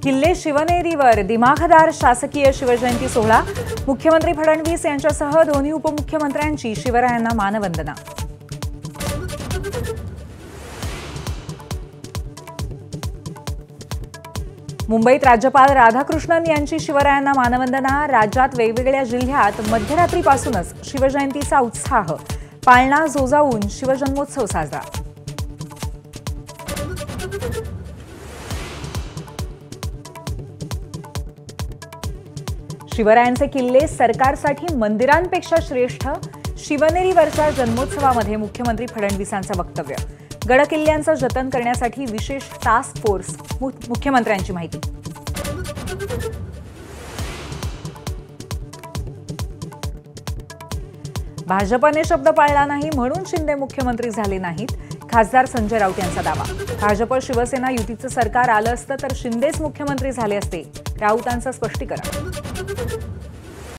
किल्ले शिवनेरीवर दिमाखदार शासकीय शिवजयंती सोहळा। मुख्यमंत्री फडणवीस यांच्यासह दोन्ही उपमुख्यमंत्र्यांची शिवरायांना मानवंदना। मुंबईत राज्यपाल राधाकृष्णन यांची शिवरायांना मानवंदना। राज्यात वेगवेगळ्या जिल्ह्यात मध्यरात्रीपासूनच शिवजयंतीचा उत्साह। पाळणा जोजावून शिवजन्मोत्सव साजरा। शिवरायांचे किल्ले सरकारसाठी मंदिरांपेक्षा श्रेष्ठ। शिवनेरीवरच्या जन्मोत्सवामध्ये मुख्यमंत्री फडणवीसांचं वक्तव्य। गडकिल्ल्यांचं जतन करण्यासाठी विशेष टास्क फोर्स। मुख्यमंत्र्यांची माहिती। भाजपने शब्द पाळला नाही म्हणून शिंदे मुख्यमंत्री झाले नाहीत। खासदार संजय राऊत यांचा दावा। भाजप शिवसेना युतीचं सरकार आलं असतं तर शिंदेच मुख्यमंत्री झाले असते। राऊतांचं स्पष्टीकरण।